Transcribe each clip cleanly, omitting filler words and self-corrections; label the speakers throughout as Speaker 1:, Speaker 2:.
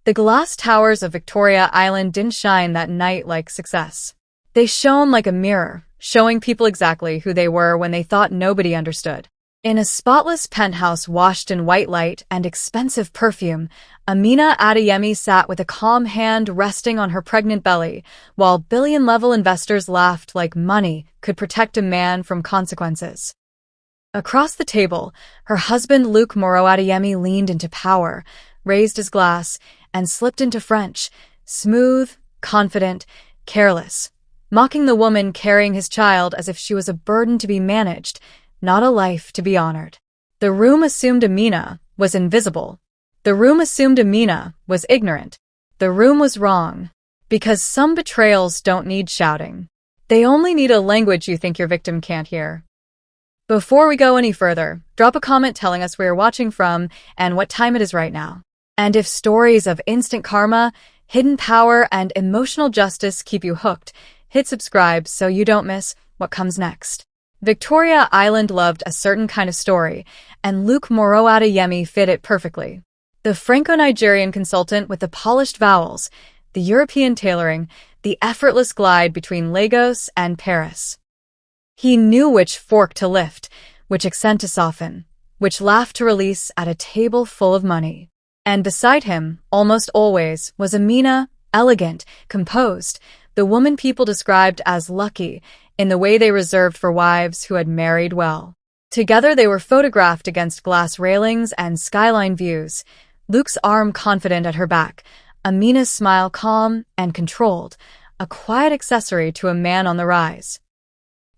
Speaker 1: The glass towers of Victoria Island didn't shine that night like success. They shone like a mirror, showing people exactly who they were when they thought nobody understood. In a spotless penthouse washed in white light and expensive perfume, Amina Adeyemi sat with a calm hand resting on her pregnant belly, while billion-level investors laughed like money could protect a man from consequences. Across the table, her husband Luc Moreau-Adeyemi leaned into power, raised his glass, and slipped into French, smooth, confident, careless, mocking the woman carrying his child as if she was a burden to be managed, not a life to be honored. The room assumed Amina was invisible. The room assumed Amina was ignorant. The room was wrong. Because some betrayals don't need shouting. They only need a language you think your victim can't hear. Before we go any further, drop a comment telling us where you're watching from and what time it is right now. And if stories of instant karma, hidden power, and emotional justice keep you hooked, hit subscribe so you don't miss what comes next. Victoria Island loved a certain kind of story, and Luc Moreau-Adeyemi fit it perfectly. The Franco-Nigerian consultant with the polished vowels, the European tailoring, the effortless glide between Lagos and Paris. He knew which fork to lift, which accent to soften, which laugh to release at a table full of money. And beside him, almost always, was Amina, elegant, composed, the woman people described as lucky, in the way they reserved for wives who had married well. Together they were photographed against glass railings and skyline views, Luc's arm confident at her back, Amina's smile calm and controlled, a quiet accessory to a man on the rise.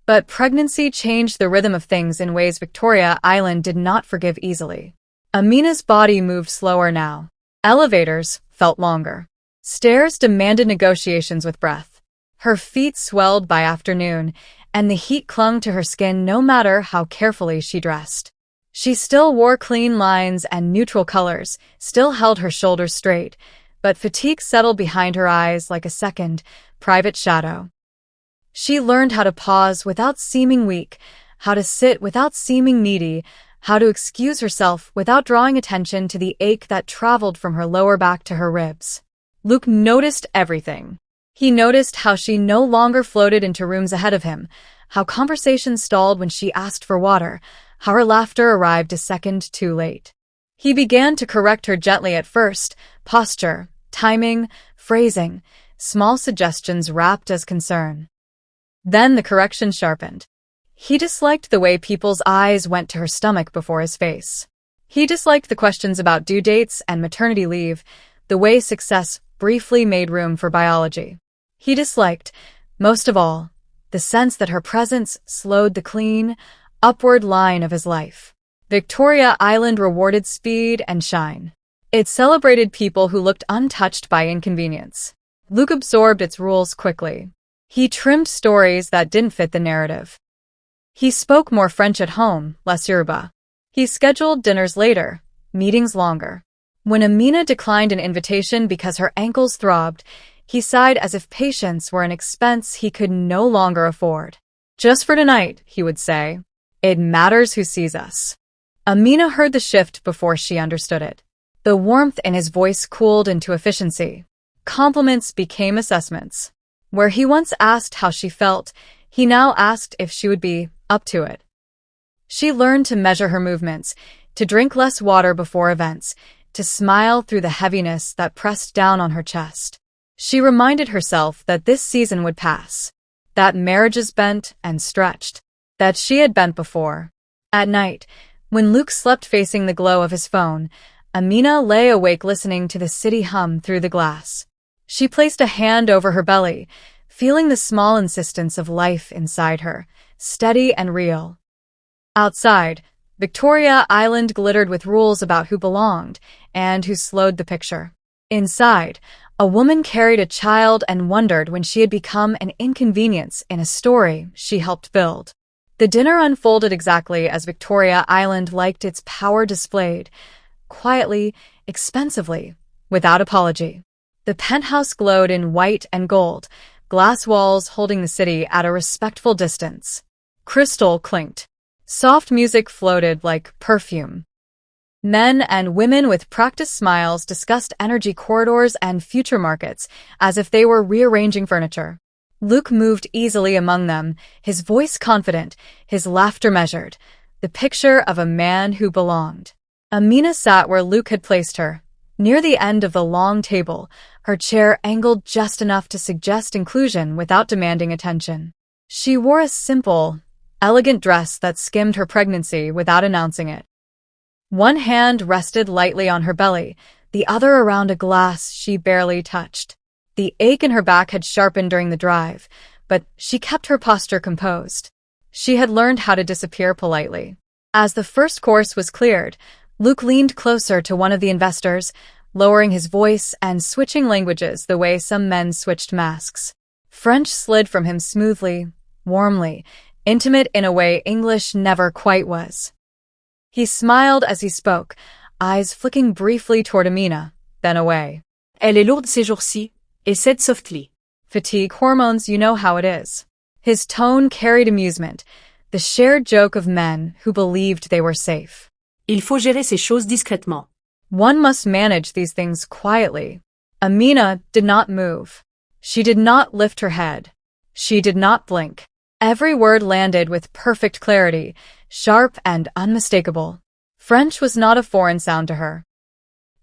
Speaker 1: But pregnancy changed the rhythm of things in ways Victoria Island did not forgive easily. Amina's body moved slower now. Elevators felt longer. Stairs demanded negotiations with breath. Her feet swelled by afternoon, and the heat clung to her skin no matter how carefully she dressed. She still wore clean lines and neutral colors, still held her shoulders straight, but fatigue settled behind her eyes like a second, private shadow. She learned how to pause without seeming weak, how to sit without seeming needy, how to excuse herself without drawing attention to the ache that traveled from her lower back to her ribs. Luc noticed everything. He noticed how she no longer floated into rooms ahead of him, how conversations stalled when she asked for water, how her laughter arrived a second too late. He began to correct her gently at first, posture, timing, phrasing, small suggestions wrapped as concern. Then the correction sharpened. He disliked the way people's eyes went to her stomach before his face. He disliked the questions about due dates and maternity leave, the way success briefly made room for biology. He disliked, most of all, the sense that her presence slowed the clean, upward line of his life. Victoria Island rewarded speed and shine. It celebrated people who looked untouched by inconvenience. Luc absorbed its rules quickly. He trimmed stories that didn't fit the narrative. He spoke more French at home, less Yoruba. He scheduled dinners later, meetings longer. When Amina declined an invitation because her ankles throbbed, he sighed as if patience were an expense he could no longer afford. Just for tonight, he would say. It matters who sees us. Amina heard the shift before she understood it. The warmth in his voice cooled into efficiency. Compliments became assessments. Where he once asked how she felt, he now asked if she would be up to it. She learned to measure her movements, to drink less water before events, to smile through the heaviness that pressed down on her chest. She reminded herself that this season would pass, that marriages bent and stretched, that she had bent before. At night, when Luc slept facing the glow of his phone, Amina lay awake listening to the city hum through the glass. She placed a hand over her belly, feeling the small insistence of life inside her, steady and real. Outside, Victoria Island glittered with rules about who belonged and who slowed the picture. Inside, a woman carried a child and wondered when she had become an inconvenience in a story she helped build. The dinner unfolded exactly as Victoria Island liked its power displayed, quietly, expensively, without apology. The penthouse glowed in white and gold, glass walls holding the city at a respectful distance. Crystal clinked. Soft music floated like perfume. Men and women with practiced smiles discussed energy corridors and future markets as if they were rearranging furniture. Luc moved easily among them, his voice confident, his laughter measured, the picture of a man who belonged. Amina sat where Luc had placed her, near the end of the long table, her chair angled just enough to suggest inclusion without demanding attention. She wore a simple, elegant dress that skimmed her pregnancy without announcing it. One hand rested lightly on her belly, the other around a glass she barely touched. The ache in her back had sharpened during the drive, but she kept her posture composed. She had learned how to disappear politely. As the first course was cleared, Luc leaned closer to one of the investors, lowering his voice and switching languages the way some men switched masks. French slid from him smoothly, warmly, intimate in a way English never quite was. He smiled as he spoke, eyes flicking briefly toward Amina, then away.
Speaker 2: Elle est lourde ces jours-ci, et said softly.
Speaker 1: Fatigue hormones, you know how it is. His tone carried amusement, the shared joke of men who believed they were safe.
Speaker 2: Il faut gérer ces choses discrètement.
Speaker 1: One must manage these things quietly. Amina did not move. She did not lift her head. She did not blink. Every word landed with perfect clarity, sharp and unmistakable. French was not a foreign sound to her.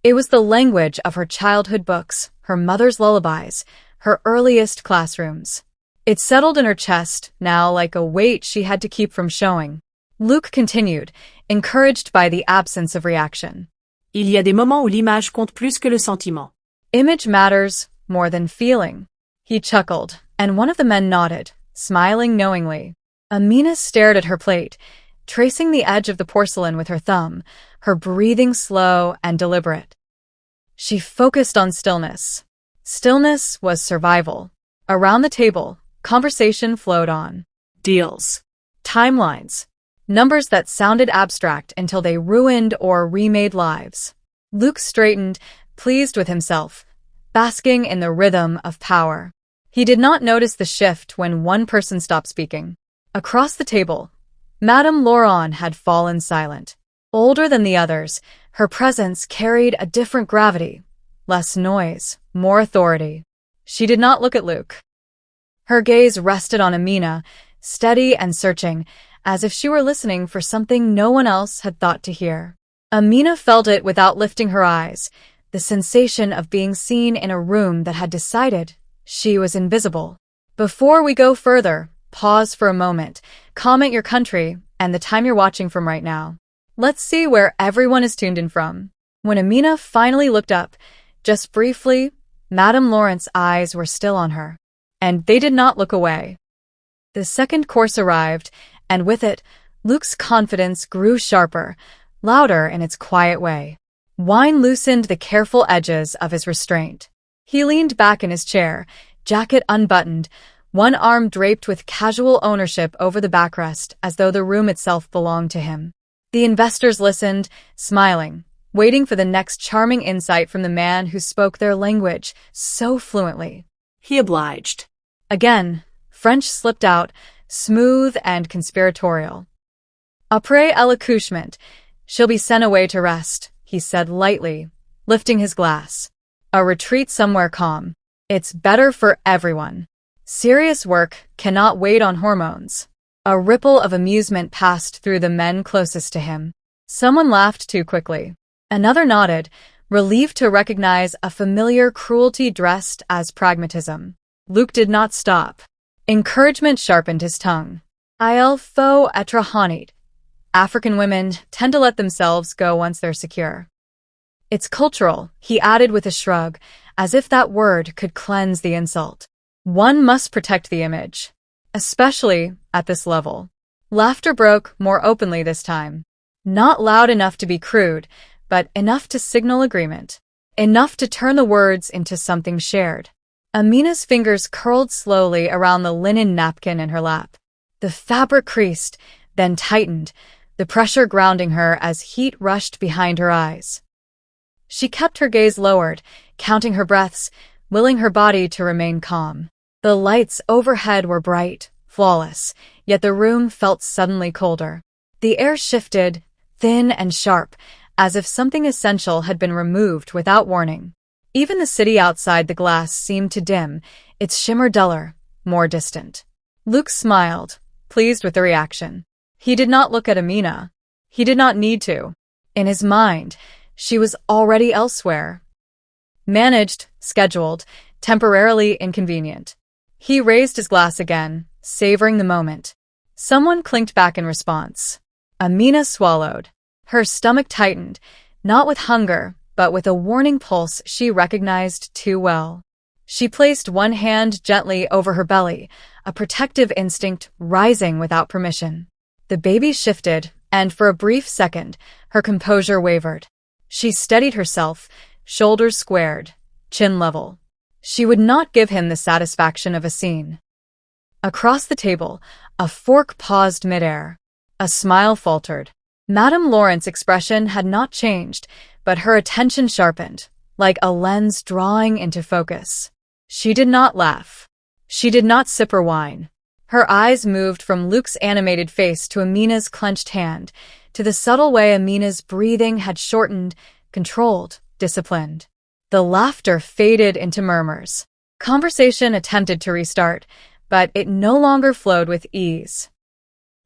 Speaker 1: It was the language of her childhood books, her mother's lullabies, her earliest classrooms. It settled in her chest, now like a weight she had to keep from showing. Luc continued, encouraged by the absence of reaction.
Speaker 2: Il y a des moments où l'image compte plus que le sentiment.
Speaker 1: Image matters more than feeling. He chuckled, and one of the men nodded, smiling knowingly. Amina stared at her plate, tracing the edge of the porcelain with her thumb, her breathing slow and deliberate. She focused on stillness. Stillness was survival. Around the table, conversation flowed on. Deals. Timelines. Numbers that sounded abstract until they ruined or remade lives. Luc straightened, pleased with himself, basking in the rhythm of power. He did not notice the shift when one person stopped speaking. Across the table, Madame Laurent had fallen silent. Older than the others, her presence carried a different gravity. Less noise, more authority. She did not look at Luc. Her gaze rested on Amina, steady and searching, as if she were listening for something no one else had thought to hear. Amina felt it without lifting her eyes, the sensation of being seen in a room that had decided she was invisible. Before we go further, pause for a moment, comment your country and the time you're watching from right now. Let's see where everyone is tuned in from. When Amina finally looked up, just briefly, Madame Laurent's eyes were still on her, and they did not look away. The second course arrived, and with it, Luc's confidence grew sharper, louder in its quiet way. Wine loosened the careful edges of his restraint. He leaned back in his chair, jacket unbuttoned, one arm draped with casual ownership over the backrest as though the room itself belonged to him. The investors listened, smiling, waiting for the next charming insight from the man who spoke their language so fluently.
Speaker 2: He obliged.
Speaker 1: Again, French slipped out, smooth and conspiratorial. Après l'accouchement, she'll be sent away to rest, he said lightly, lifting his glass. A retreat somewhere calm. It's better for everyone. Serious work cannot wait on hormones. A ripple of amusement passed through the men closest to him. Someone laughed too quickly. Another nodded, relieved to recognize a familiar cruelty dressed as pragmatism. Luc did not stop. Encouragement sharpened his tongue. Il faut être honnête. African women tend to let themselves go once they're secure. It's cultural, he added with a shrug, as if that word could cleanse the insult. One must protect the image, especially at this level. Laughter broke more openly this time. Not loud enough to be crude, but enough to signal agreement. Enough to turn the words into something shared. Amina's fingers curled slowly around the linen napkin in her lap. The fabric creased, then tightened, the pressure grounding her as heat rushed behind her eyes. She kept her gaze lowered, counting her breaths, willing her body to remain calm. The lights overhead were bright, flawless, yet the room felt suddenly colder. The air shifted, thin and sharp, as if something essential had been removed without warning. Even the city outside the glass seemed to dim, its shimmer duller, more distant. Luc smiled, pleased with the reaction. He did not look at Amina. He did not need to. In his mind, she was already elsewhere. Managed, scheduled, temporarily inconvenient. He raised his glass again, savoring the moment. Someone clinked back in response. Amina swallowed. Her stomach tightened, not with hunger, but with a warning pulse she recognized too well. She placed one hand gently over her belly, a protective instinct rising without permission. The baby shifted, and for a brief second, her composure wavered. She steadied herself, shoulders squared, chin level. She would not give him the satisfaction of a scene. Across the table, a fork paused midair. A smile faltered. Madame Laurent's expression had not changed, but her attention sharpened, like a lens drawing into focus. She did not laugh. She did not sip her wine. Her eyes moved from Luc's animated face to Amina's clenched hand, to the subtle way Amina's breathing had shortened, controlled, disciplined. The laughter faded into murmurs. Conversation attempted to restart, but it no longer flowed with ease.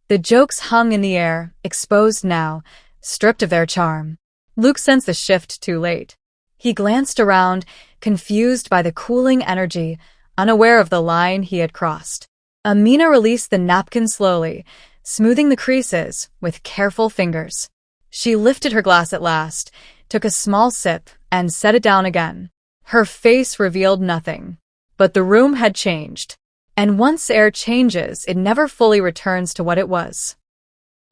Speaker 1: The jokes hung in the air, exposed now, stripped of their charm. Luc sensed the shift too late. He glanced around, confused by the cooling energy, unaware of the line he had crossed. Amina released the napkin slowly, smoothing the creases with careful fingers. She lifted her glass at last, took a small sip, and set it down again. Her face revealed nothing. But the room had changed. And once air changes, it never fully returns to what it was.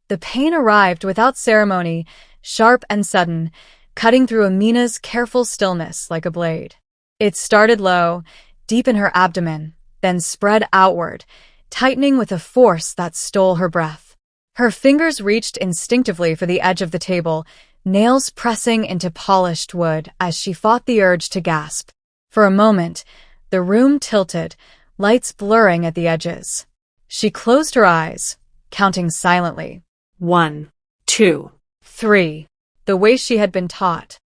Speaker 1: The pain arrived without ceremony, sharp and sudden, cutting through Amina's careful stillness like a blade. It started low, deep in her abdomen, then spread outward, tightening with a force that stole her breath. Her fingers reached instinctively for the edge of the table, nails pressing into polished wood as she fought the urge to gasp. For a moment, the room tilted, lights blurring at the edges. She closed her eyes, counting silently.
Speaker 2: 1, 2,
Speaker 1: 3. The way she had been taught.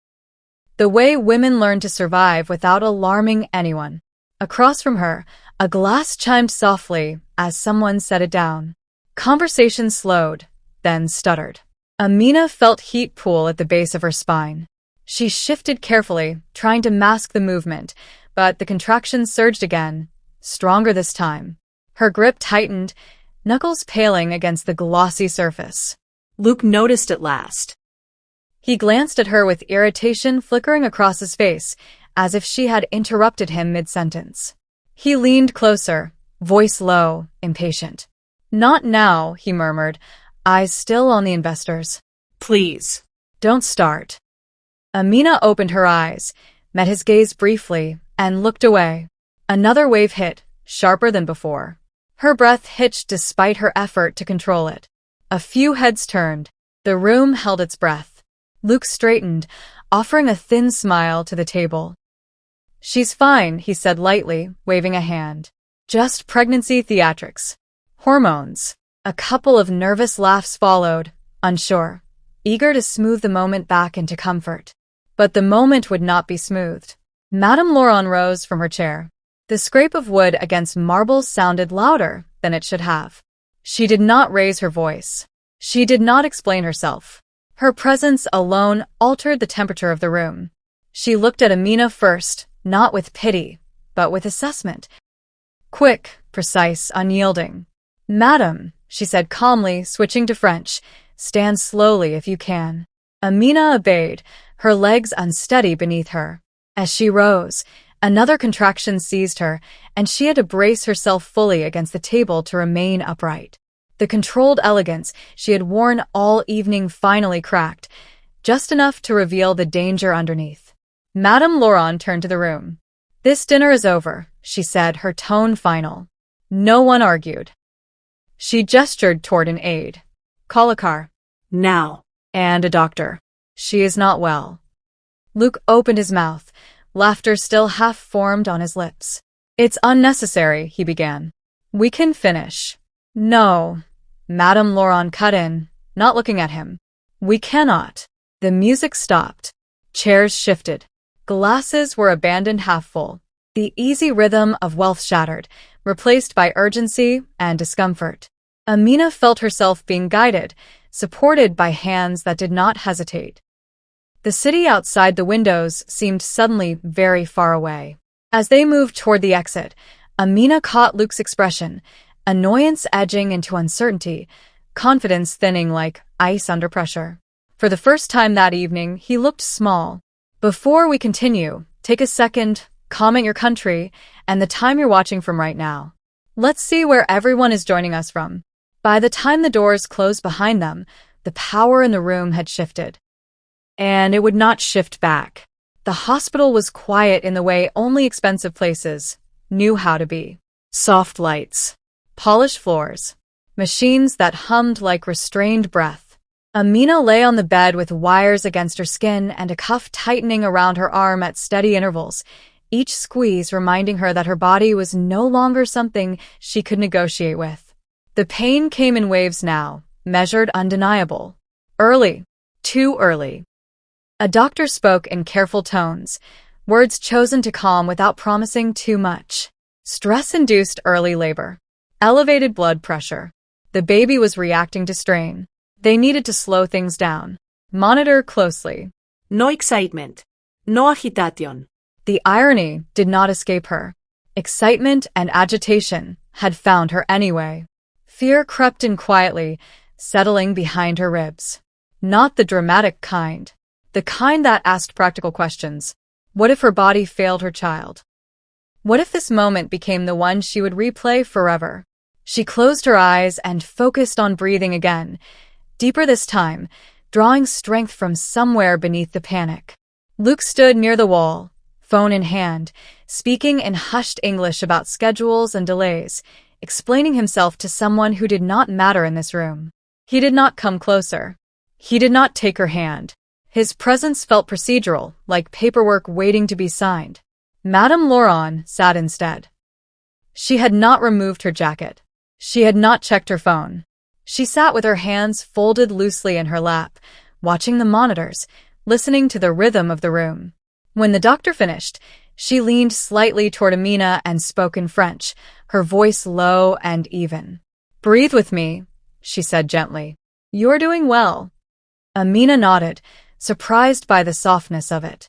Speaker 1: The way women learn to survive without alarming anyone. Across from her, a glass chimed softly as someone set it down. Conversation slowed, then stuttered. Amina felt heat pool at the base of her spine. She shifted carefully, trying to mask the movement, but the contraction surged again, stronger this time. Her grip tightened, knuckles paling against the glossy surface.
Speaker 2: Luc noticed at last.
Speaker 1: He glanced at her with irritation flickering across his face, as if she had interrupted him mid-sentence. He leaned closer, voice low, impatient. "Not now," he murmured, eyes still on the investors.
Speaker 2: Please.
Speaker 1: "Don't start." Amina opened her eyes, met his gaze briefly, and looked away. Another wave hit, sharper than before. Her breath hitched despite her effort to control it. A few heads turned. The room held its breath. Luc straightened, offering a thin smile to the table. "She's fine," he said lightly, waving a hand. "Just pregnancy theatrics. Hormones." A couple of nervous laughs followed, unsure, eager to smooth the moment back into comfort. But the moment would not be smoothed. Madame Laurent rose from her chair. The scrape of wood against marble sounded louder than it should have. She did not raise her voice. She did not explain herself. Her presence alone altered the temperature of the room. She looked at Amina first, not with pity, but with assessment. Quick, precise, unyielding. "Madam," she said calmly, switching to French, "stand slowly if you can." Amina obeyed, her legs unsteady beneath her. As she rose, another contraction seized her, and she had to brace herself fully against the table to remain upright. The controlled elegance she had worn all evening finally cracked, just enough to reveal the danger underneath. Madame Laurent turned to the room. "This dinner is over," she said, her tone final. No one argued. She gestured toward an aide. "Call a car."
Speaker 2: Now.
Speaker 1: "And a doctor. She is not well." Luc opened his mouth, laughter still half-formed on his lips. "It's unnecessary," he began. "We can finish." "No," Madame Laurent cut in, not looking at him. "We cannot." The music stopped. Chairs shifted. Glasses were abandoned half full. The easy rhythm of wealth shattered, replaced by urgency and discomfort. Amina felt herself being guided, supported by hands that did not hesitate. The city outside the windows seemed suddenly very far away. As they moved toward the exit, Amina caught Luc's expression, annoyance edging into uncertainty, confidence thinning like ice under pressure. For the first time that evening, he looked small. Before we continue, take a second, comment your country, and the time you're watching from right now. Let's see where everyone is joining us from. By the time the doors closed behind them, the power in the room had shifted. And it would not shift back. The hospital was quiet in the way only expensive places knew how to be. Soft lights, polished floors, machines that hummed like restrained breath. Amina lay on the bed with wires against her skin and a cuff tightening around her arm at steady intervals, each squeeze reminding her that her body was no longer something she could negotiate with. The pain came in waves now, measured, undeniable. Early. Too early. A doctor spoke in careful tones, words chosen to calm without promising too much. Stress-induced early labor. Elevated blood pressure. The baby was reacting to strain. They needed to slow things down. Monitor closely.
Speaker 2: No excitement. No agitation.
Speaker 1: The irony did not escape her. Excitement and agitation had found her anyway. Fear crept in quietly, settling behind her ribs. Not the dramatic kind. The kind that asked practical questions. What if her body failed her child? What if this moment became the one she would replay forever? She closed her eyes and focused on breathing again, deeper this time, drawing strength from somewhere beneath the panic. Luc stood near the wall, phone in hand, speaking in hushed English about schedules and delays, explaining himself to someone who did not matter in this room. He did not come closer. He did not take her hand. His presence felt procedural, like paperwork waiting to be signed. Madame Laurent sat instead. She had not removed her jacket. She had not checked her phone. She sat with her hands folded loosely in her lap, watching the monitors, listening to the rhythm of the room. When the doctor finished, she leaned slightly toward Amina and spoke in French, her voice low and even. "Breathe with me," she said gently. "You're doing well." Amina nodded, surprised by the softness of it.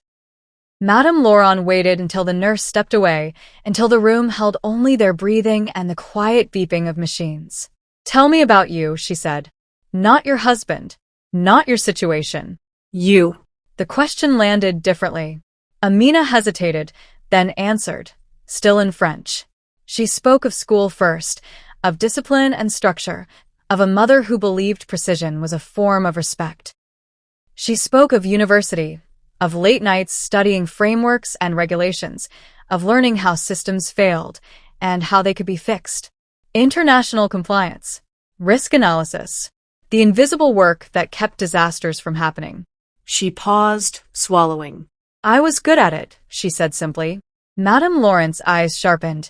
Speaker 1: Madame Laurent waited until the nurse stepped away, until the room held only their breathing and the quiet beeping of machines. "Tell me about you," she said. "Not your husband. Not your situation.
Speaker 2: You."
Speaker 1: The question landed differently. Amina hesitated, then answered, still in French. She spoke of school first, of discipline and structure, of a mother who believed precision was a form of respect. She spoke of university, of late nights studying frameworks and regulations, of learning how systems failed and how they could be fixed. International compliance, risk analysis, the invisible work that kept disasters from happening.
Speaker 2: She paused, swallowing.
Speaker 1: "I was good at it," she said simply. Madame Laurent's eyes sharpened,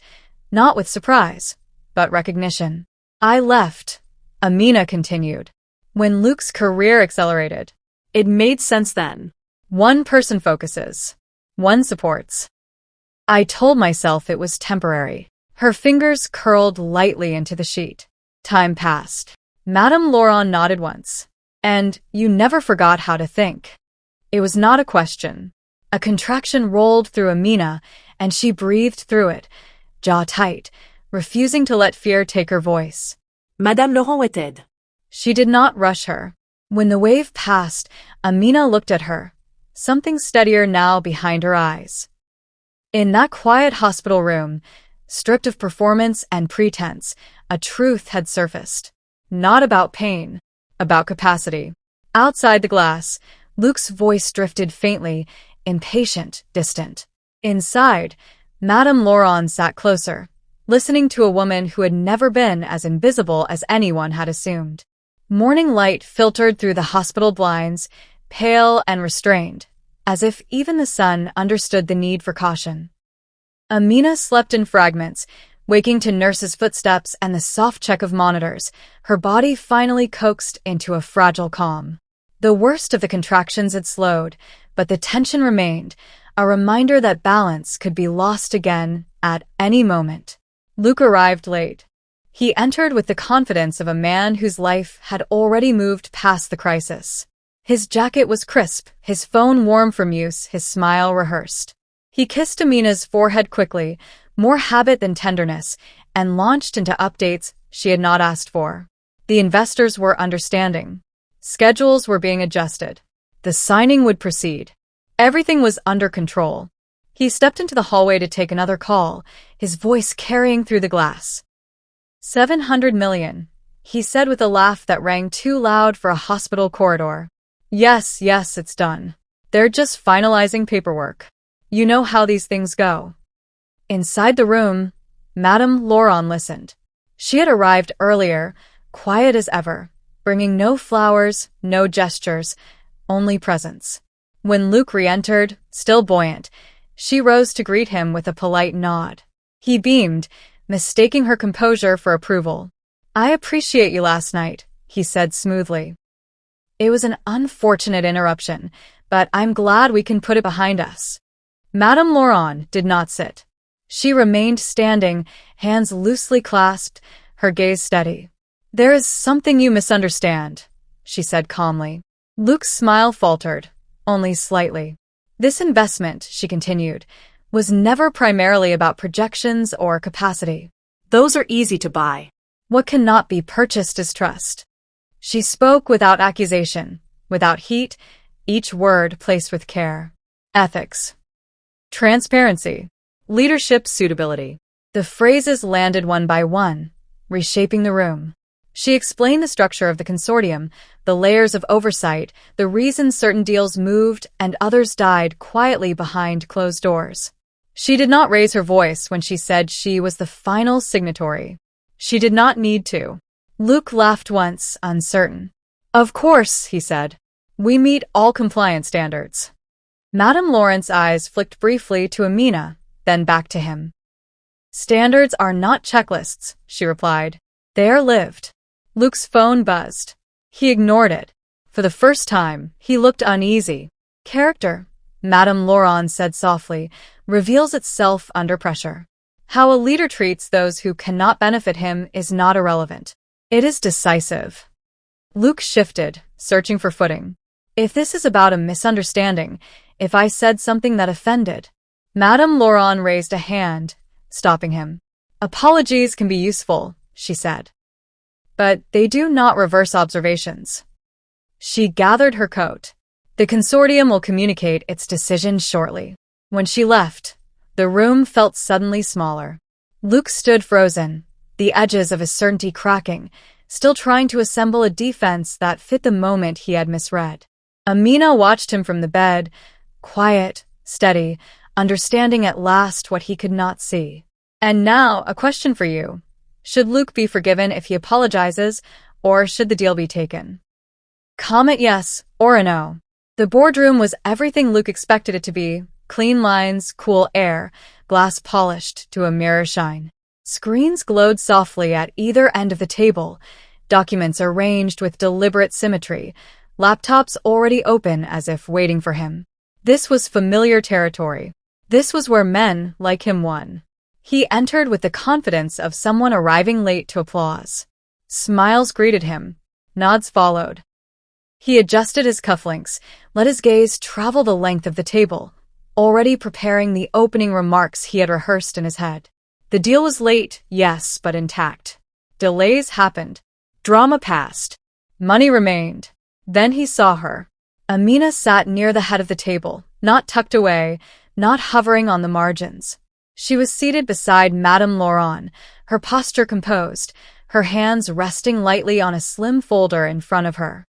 Speaker 1: not with surprise, but recognition. "I left," Amina continued, "when Luc's career accelerated.
Speaker 2: It made sense then.
Speaker 1: One person focuses. One supports. I told myself it was temporary." Her fingers curled lightly into the sheet. Time passed. Madame Laurent nodded once. "And you never forgot how to think." It was not a question. A contraction rolled through Amina, and she breathed through it, jaw tight, refusing to let fear take her voice.
Speaker 2: Madame Laurent waited.
Speaker 1: She did not rush her. When the wave passed, Amina looked at her, something steadier now behind her eyes. In that quiet hospital room, stripped of performance and pretense, a truth had surfaced. Not about pain, about capacity. Outside the glass, Luc's voice drifted faintly, impatient, distant. Inside, Madame Laurent sat closer, listening to a woman who had never been as invisible as anyone had assumed. Morning light filtered through the hospital blinds, pale and restrained, as if even the sun understood the need for caution. Amina slept in fragments, waking to nurses' footsteps and the soft check of monitors, her body finally coaxed into a fragile calm. The worst of the contractions had slowed, but the tension remained, a reminder that balance could be lost again at any moment. Luc arrived late. He entered with the confidence of a man whose life had already moved past the crisis. His jacket was crisp, his phone warm from use, his smile rehearsed. He kissed Amina's forehead quickly, more habit than tenderness, and launched into updates she had not asked for. The investors were understanding. Schedules were being adjusted. The signing would proceed. Everything was under control. He stepped into the hallway to take another call, his voice carrying through the glass. 700 million, he said with a laugh that rang too loud for a hospital corridor. Yes, it's done. They're just finalizing paperwork. You know how these things go. Inside the room, Madame Laurent listened. She had arrived earlier, quiet as ever, bringing no flowers, no gestures, only presence. When Luc re-entered, still buoyant, she rose to greet him with a polite nod. He beamed, mistaking her composure for approval. I appreciate you last night, he said smoothly. It was an unfortunate interruption, but I'm glad we can put it behind us. Madame Laurent did not sit. She remained standing, hands loosely clasped, her gaze steady. There is something you misunderstand, she said calmly. Luc's smile faltered, only slightly. This investment, she continued, was never primarily about projections or capacity.
Speaker 2: Those are easy to buy.
Speaker 1: What cannot be purchased is trust. She spoke without accusation, without heat, each word placed with care. Ethics. Transparency. Leadership suitability. The phrases landed one by one, reshaping the room. She explained the structure of the consortium, the layers of oversight, the reasons certain deals moved and others died quietly behind closed doors. She did not raise her voice when she said she was the final signatory. She did not need to. Luc laughed once, uncertain. Of course, he said. We meet all compliance standards. Madame Laurent's eyes flicked briefly to Amina, then back to him. Standards are not checklists, she replied. They are lived. Luc's phone buzzed. He ignored it. For the first time, he looked uneasy. Character, Madame Laurent said softly, reveals itself under pressure. How a leader treats those who cannot benefit him is not irrelevant. It is decisive. Luc shifted, searching for footing. If this is about a misunderstanding, if I said something that offended. Madame Laurent raised a hand, stopping him. Apologies can be useful, she said. But they do not reverse observations. She gathered her coat. The consortium will communicate its decision shortly. When she left, the room felt suddenly smaller. Luc stood frozen, the edges of his certainty cracking, still trying to assemble a defense that fit the moment he had misread. Amina watched him from the bed, quiet, steady, understanding at last what he could not see. And now, a question for you. Should Luc be forgiven if he apologizes, or should the deal be taken? Comment yes or a no. The boardroom was everything Luc expected it to be. Clean lines, cool air, glass polished to a mirror shine. Screens glowed softly at either end of the table, documents arranged with deliberate symmetry, laptops already open as if waiting for him. This was familiar territory. This was where men like him won. He entered with the confidence of someone arriving late to applause. Smiles greeted him. Nods followed. He adjusted his cufflinks, let his gaze travel the length of the table, already preparing the opening remarks he had rehearsed in his head. The deal was late, yes, but intact. Delays happened. Drama passed. Money remained. Then he saw her. Amina sat near the head of the table, not tucked away, not hovering on the margins. She was seated beside Madame Laurent, her posture composed, her hands resting lightly on a slim folder in front of her.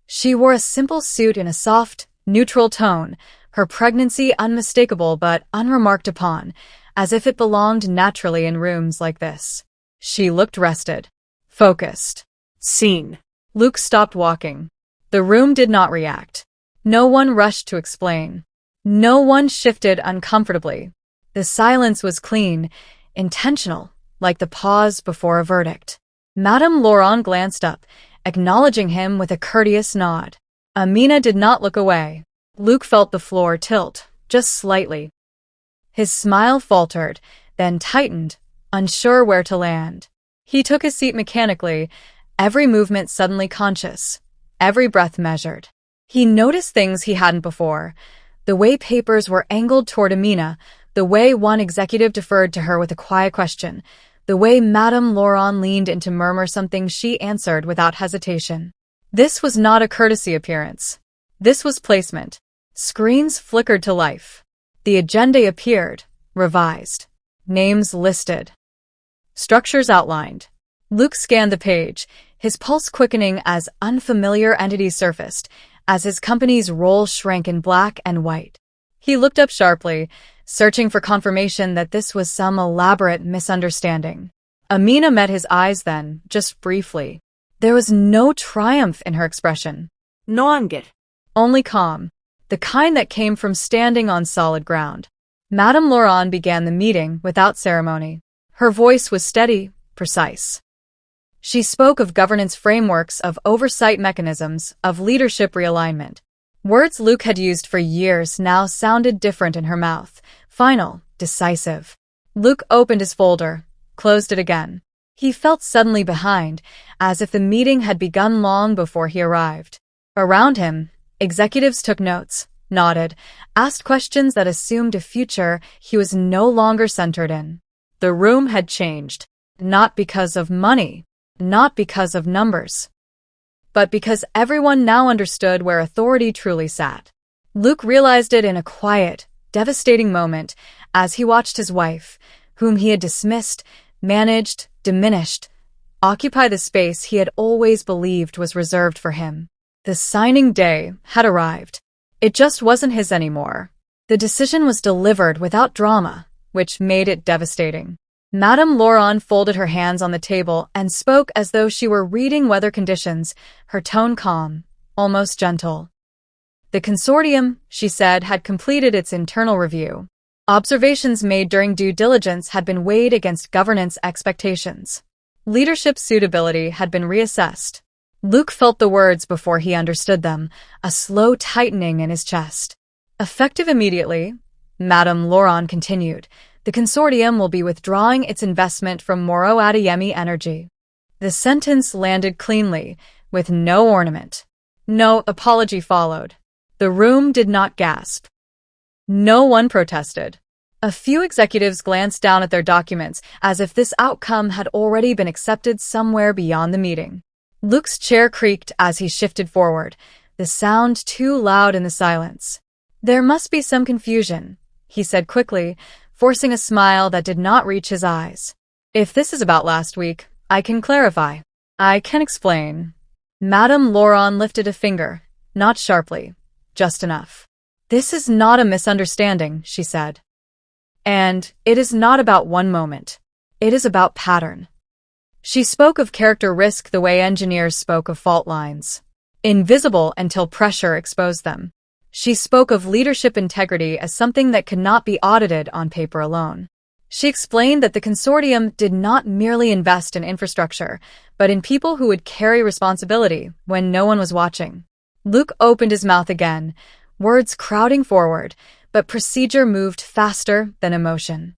Speaker 1: She wore a simple suit in a soft, neutral tone, her pregnancy unmistakable but unremarked upon, as if it belonged naturally in rooms like this. She looked rested, focused.
Speaker 2: Scene.
Speaker 1: Luc stopped walking. The room did not react. No one rushed to explain. No one shifted uncomfortably. The silence was clean, intentional, like the pause before a verdict. Madame Laurent glanced up, acknowledging him with a courteous nod. Amina did not look away. Luc felt the floor tilt, just slightly. His smile faltered, then tightened, unsure where to land. He took his seat mechanically, every movement suddenly conscious, every breath measured. He noticed things he hadn't before. The way papers were angled toward Amina, the way one executive deferred to her with a quiet question, the way Madame Laurent leaned in to murmur something she answered without hesitation. This was not a courtesy appearance. This was placement. Screens flickered to life. The agenda appeared, revised. Names listed. Structures outlined. Luc scanned the page, his pulse quickening as unfamiliar entities surfaced, as his company's role shrank in black and white. He looked up sharply, searching for confirmation that this was some elaborate misunderstanding. Amina met his eyes then, just briefly. There was no triumph in her expression.
Speaker 2: No anger.
Speaker 1: Only calm, the kind that came from standing on solid ground. Madame Laurent began the meeting without ceremony. Her voice was steady, precise. She spoke of governance frameworks, of oversight mechanisms, of leadership realignment. Words Luc had used for years now sounded different in her mouth, final, decisive. Luc opened his folder, closed it again. He felt suddenly behind, as if the meeting had begun long before he arrived. Around him, executives took notes, nodded, asked questions that assumed a future he was no longer centered in. The room had changed, not because of money, not because of numbers, but because everyone now understood where authority truly sat. Luc realized it in a quiet, devastating moment as he watched his wife, whom he had dismissed, managed, diminished, occupy the space he had always believed was reserved for him. The signing day had arrived. It just wasn't his anymore. The decision was delivered without drama, which made it devastating. Madame Laurent folded her hands on the table and spoke as though she were reading weather conditions, her tone calm, almost gentle. The consortium, she said, had completed its internal review. Observations made during due diligence had been weighed against governance expectations. Leadership suitability had been reassessed. Luc felt the words before he understood them, a slow tightening in his chest. Effective immediately, Madame Laurent continued, the consortium will be withdrawing its investment from Moreau-Adeyemi Energy. The sentence landed cleanly, with no ornament. No apology followed. The room did not gasp. No one protested. A few executives glanced down at their documents as if this outcome had already been accepted somewhere beyond the meeting. Luc's chair creaked as he shifted forward, the sound too loud in the silence. There must be some confusion, he said quickly, forcing a smile that did not reach his eyes. If this is about last week, I can clarify. I can explain. Madame Laurent lifted a finger, not sharply, just enough. This is not a misunderstanding, she said. And it is not about one moment. It is about pattern. She spoke of character risk the way engineers spoke of fault lines. Invisible until pressure exposed them. She spoke of leadership integrity as something that could not be audited on paper alone. She explained that the consortium did not merely invest in infrastructure, but in people who would carry responsibility when no one was watching. Luc opened his mouth again, words crowding forward, but procedure moved faster than emotion.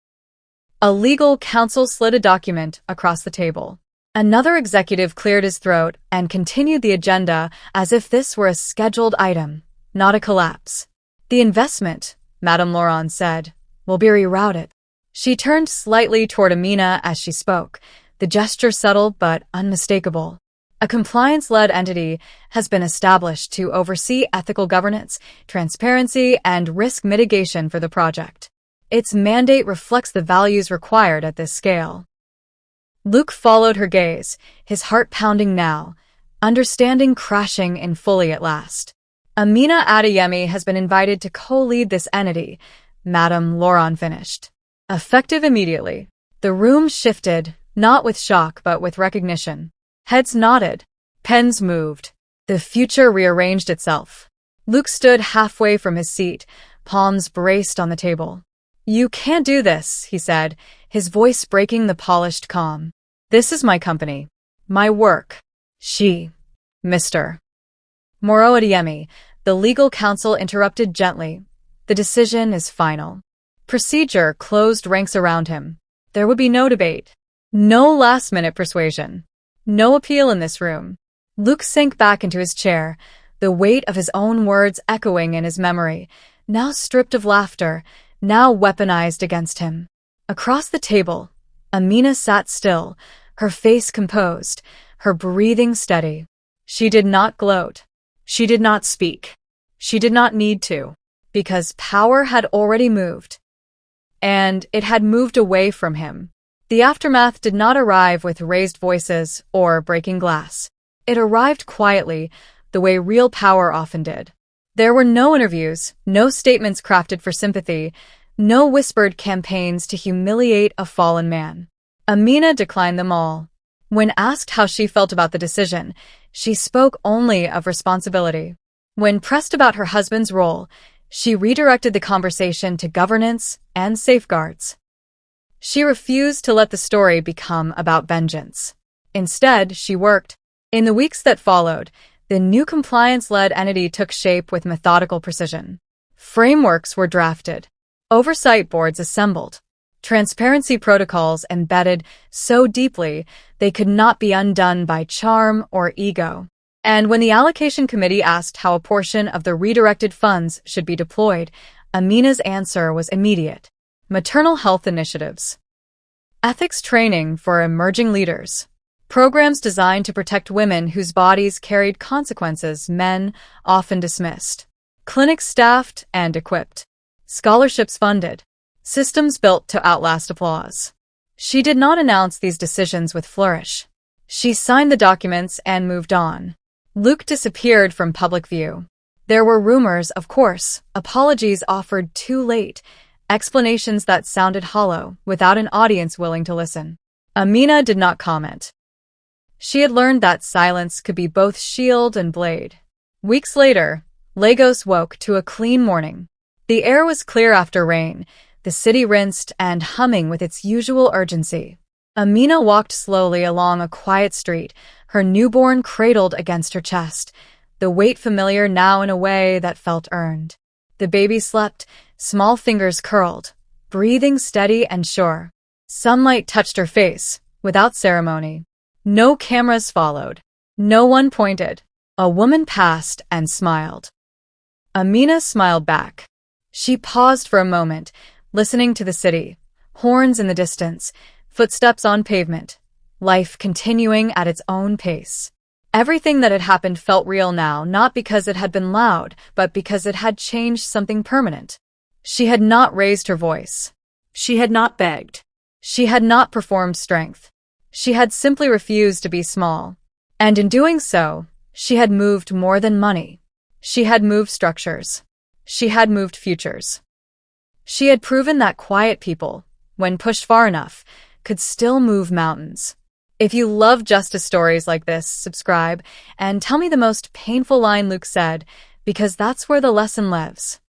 Speaker 1: A legal counsel slid a document across the table. Another executive cleared his throat and continued the agenda as if this were a scheduled item, not a collapse. The investment, Madame Laurent said, will be rerouted. She turned slightly toward Amina as she spoke, the gesture subtle but unmistakable. A compliance-led entity has been established to oversee ethical governance, transparency, and risk mitigation for the project. Its mandate reflects the values required at this scale. Luc followed her gaze, his heart pounding now, understanding crashing in fully at last. Amina Adeyemi has been invited to co-lead this entity, Madame Laurent finished. Effective immediately. The room shifted, not with shock but with recognition. Heads nodded. Pens moved. The future rearranged itself. Luc stood halfway from his seat, palms braced on the table. You can't do this, he said, his voice breaking the polished calm. This is my company. My work. She. Mr. Moreau-Adeyemi, the legal counsel interrupted gently. The decision is final. Procedure closed ranks around him. There would be no debate. No last-minute persuasion. No appeal in this room. Luc sank back into his chair, the weight of his own words echoing in his memory, now stripped of laughter, now weaponized against him. Across the table, Amina sat still, her face composed, her breathing steady. She did not gloat. She did not speak. She did not need to, because power had already moved. And it had moved away from him. The aftermath did not arrive with raised voices or breaking glass. It arrived quietly, the way real power often did. There were no interviews, no statements crafted for sympathy, no whispered campaigns to humiliate a fallen man. Amina declined them all. When asked how she felt about the decision, she spoke only of responsibility. When pressed about her husband's role, she redirected the conversation to governance and safeguards. She refused to let the story become about vengeance. Instead, she worked. In the weeks that followed, the new compliance-led entity took shape with methodical precision. Frameworks were drafted. Oversight boards assembled. Transparency protocols embedded so deeply they could not be undone by charm or ego. And when the allocation committee asked how a portion of the redirected funds should be deployed, Amina's answer was immediate. Maternal health initiatives. Ethics training for emerging leaders. Programs designed to protect women whose bodies carried consequences men often dismissed. Clinics staffed and equipped. Scholarships funded. Systems built to outlast applause. She did not announce these decisions with flourish. She signed the documents and moved on. Luc disappeared from public view. There were rumors, of course, apologies offered too late, explanations that sounded hollow, without an audience willing to listen. Amina did not comment. She had learned that silence could be both shield and blade. Weeks later, Lagos woke to a clean morning. The air was clear after rain, the city rinsed and humming with its usual urgency. Amina walked slowly along a quiet street, her newborn cradled against her chest, the weight familiar now in a way that felt earned. The baby slept, small fingers curled, breathing steady and sure. Sunlight touched her face, without ceremony. No cameras followed. No one pointed. A woman passed and smiled. Amina smiled back. She paused for a moment, listening to the city, horns in the distance, footsteps on pavement, life continuing at its own pace. Everything that had happened felt real now, not because it had been loud, but because it had changed something permanent. She had not raised her voice.
Speaker 2: She had not begged.
Speaker 1: She had not performed strength. She had simply refused to be small. And in doing so, she had moved more than money. She had moved structures. She had moved futures. She had proven that quiet people, when pushed far enough, could still move mountains. If you love justice stories like this, subscribe and tell me the most painful line Luc said, because that's where the lesson lives.